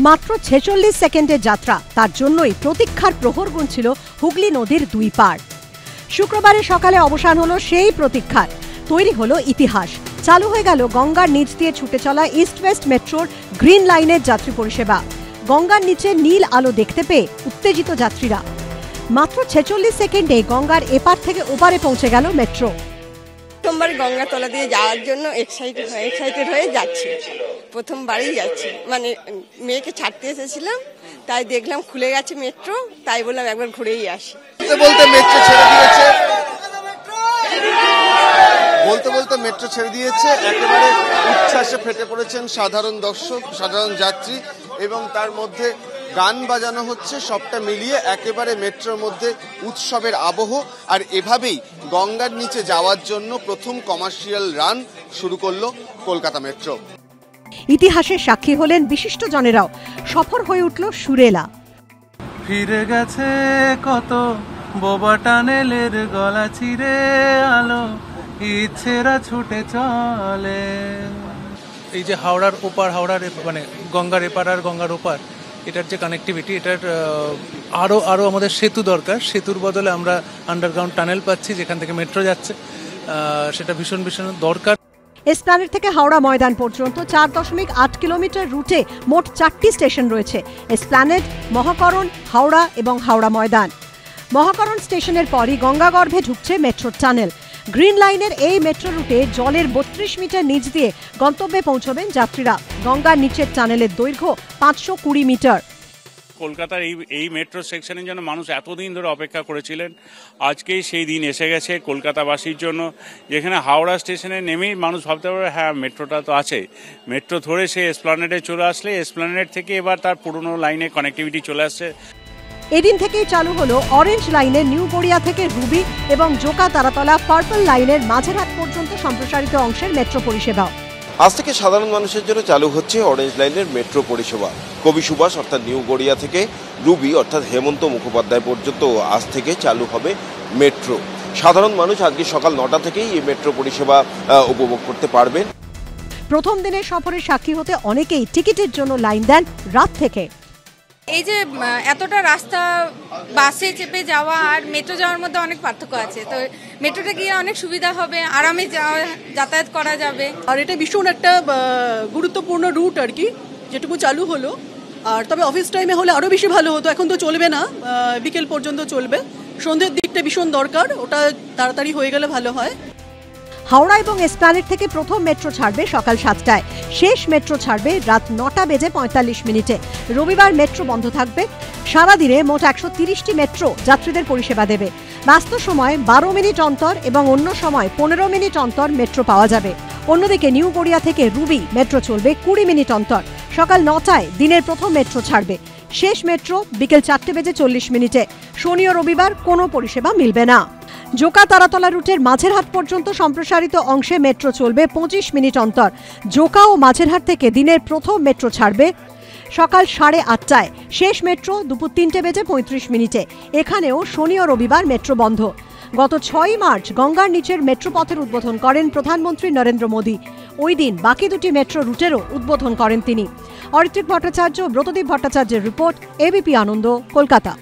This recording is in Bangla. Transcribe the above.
মাত্র ৪৬ সেকেন্ডের যাত্রা, তার জন্যই প্রতীক্ষার প্রহর গুনছিল হুগলি নদীর দুই পার। শুক্রবারে সকালে অবসান হলো সেই প্রতীক্ষার, তৈরি হলো ইতিহাস। চালু হয়ে গেল গঙ্গার নিচ দিয়ে ছুটে চলা ইস্ট ওয়েস্ট মেট্রোর গ্রিন লাইনের যাত্রী পরিষেবা। গঙ্গার নিচে নীল আলো দেখতে পেয়ে উত্তেজিত যাত্রীরা। মাত্র ৪৬ সেকেন্ডে গঙ্গার এপার থেকে ওপারে পৌঁছে গেল মেট্রো। প্রথমবার গঙ্গা তলা দিয়ে যাওয়ার জন্য এক্সাইটেড হয়ে যাচ্ছি। প্রথমবারই যাচ্ছি, মানে মেয়েকে ছাড়তে এসেছিলাম, তাই দেখলাম খুলে গেছে মেট্রো, তাই বললাম একবার ঘুরেই আসি। বলতে মেট্রো ছেড়ে দিয়েছে, বলতে মেট্রো ছেড়ে দিয়েছে। একেবারে উচ্ছ্বাসে ফেটে পড়েছেন সাধারণ দর্শক, সাধারণ যাত্রী, এবং তার মধ্যে গান বাজানো হচ্ছে। সবটা মিলিয়ে একেবারে মেট্রোর মধ্যে উৎসবের আবহ। আর এভাবেই গঙ্গার নিচে যাওয়ার জন্য প্রথম কমার্শিয়াল রান শুরু করলো কলকাতা মেট্রো। ইতিহাসের সাক্ষী হলেন বিশিষ্ট জনেরাও। সফর হয়ে উঠল সুরেলা। ফিরে গেছে কত বোবা টানেলের গলা চিরে আলো, ইচ্ছেরা ছুটে চলে। এই যে হাওড়ার ওপার, হাওড়ার মানে গঙ্গার এপার আর গঙ্গার ওপার, এটার যে কানেক্টিভিটি, এটার আরো আমাদের সেতু দরকার। সেতুর বদলে আমরা আন্ডারগ্রাউন্ড টানেল পাচ্ছি, যেখান থেকে মেট্রো যাচ্ছে। সেটা ভীষণ দরকার। এসপ্ল্যানেড থেকে হাওড়া ময়দান পর্যন্ত ৪.৮ কিলোমিটার রুটে মোট ৪টি স্টেশন রয়েছে: এসপ্ল্যানেড, মহাকরণ, হাওড়া এবং হাওড়া ময়দান। মহাকরণ স্টেশনের পরই গঙ্গাগর্ভে ঢুকছে মেট্রোর টানেল। গ্রিন লাইনের এই মেট্রো রুটে জলের ৩২ মিটার নিচ দিয়ে গন্তব্যে পৌঁছবেন যাত্রীরা। গঙ্গার নিচের টানেলের দৈর্ঘ্য ৫২০ মিটার। কলকাতার এই মেট্রো সেকশনের জন্য মানুষ এতদিন ধরে অপেক্ষা করেছিলেন। আজকেই সেই দিন এসে গেছে কলকাতাবাসীর জন্য, যেখানে হাওড়া স্টেশনে নেমেই মানুষ ভাবতে পারবে হ্যাঁ মেট্রোটা তো আছে। মেট্রো ধরে সে এসপ্ল্যানেডে চলে আসলে এসপ্ল্যানেড থেকে এবার তার পুরনো লাইনে কানেক্টিভিটি চলে আসছে। এদিন থেকেই চালু হলো অরেঞ্জ লাইনের নিউ গড়িয়া থেকে রুবি এবং জোকা তারাতলা পার্পল লাইনের মাঝেরহাট পর্যন্ত সম্প্রসারিত অংশের মেট্রো পরিষেবা। আজ থেকে সাধারণ মানুষের জন্য চালু হচ্ছে অরেঞ্জ লাইনের মেট্রো পরিষেবা। কবি সুভাষ অর্থাৎ নিউ গড়িয়া থেকে রুবি অর্থাৎ হেমন্ত মুখোপাধ্যায় পর্যন্ত আজ থেকে চালু হবে মেট্রো। সাধারণ মানুষ আজকে সকাল ৯টা থেকেই এই মেট্রো পরিষেবা উপভোগ করতে পারবেন। প্রথম দিনের সফরের সাক্ষী হতে অনেকেই টিকিটের জন্য লাইন দেন রাত থেকে। এই যে এতটা রাস্তা বাসে চেপে যাওয়া আর মেট্রো যাওয়ার মধ্যে অনেক পার্থক্য আছে, তো মেট্রোটা গিয়ে অনেক সুবিধা হবে, আরামে যাতায়াত করা যাবে। আর এটা ভীষণ একটা গুরুত্বপূর্ণ রুট আর কি, যেটুকু চালু হলো। আর তবে অফিস টাইমে হলে আরও বেশি ভালো হতো, এখন তো চলবে না, বিকেল পর্যন্ত চলবে। সন্ধ্যের দিকটা ভীষণ দরকার, ওটা তাড়াতাড়ি হয়ে গেলে ভালো হয়। হাওড়া এবং এসপ্ল্যানেড থেকে প্রথম মেট্রো ছাড়বে সকাল ৭টায়, শেষ মেট্রো ছাড়বে রাত ৯:৪৫। রবিবার মেট্রো বন্ধ থাকবে। সারাদিনে মোট ১৩০টি মেট্রো যাত্রীদের পরিষেবা দেবে। ব্যস্ত সময় ১২ মিনিট অন্তর এবং অন্য সময় ১৫ মিনিট অন্তর মেট্রো পাওয়া যাবে। অন্যদিকে নিউ গড়িয়া থেকে রুবি মেট্রো চলবে ২০ মিনিট অন্তর। সকাল ৯টায় দিনের প্রথম মেট্রো ছাড়বে। শেষ মেট্রো বিকেল ৪:৪০। শনি ও রবিবার কোনো পরিষেবা মিলবে না। জোকা তারাতলা রুটের মাঝেরহাট পর্যন্ত সম্প্রসারিত অংশে মেট্রো চলবে ২৫ মিনিট অন্তর। জোকা ও মাঝেরহাট থেকে দিনের প্রথম মেট্রো ছাড়বে সকাল ৮:৩০। শেষ মেট্রো দুপুর ৩:৩৫। এখানেও শনি ও রবিবার মেট্রো বন্ধ। গত ৬ মার্চ গঙ্গার নিচের মেট্রো পথের উদ্বোধন করেন প্রধানমন্ত্রী নরেন্দ্র মোদী। ওই দিন বাকি দুটি মেট্রো রুটেরও উদ্বোধন করেন তিনি। অরিত্রিক ভট্টাচার্য, ব্রতদীপ ভট্টাচার্যের রিপোর্ট, এবিপি আনন্দ, কলকাতা।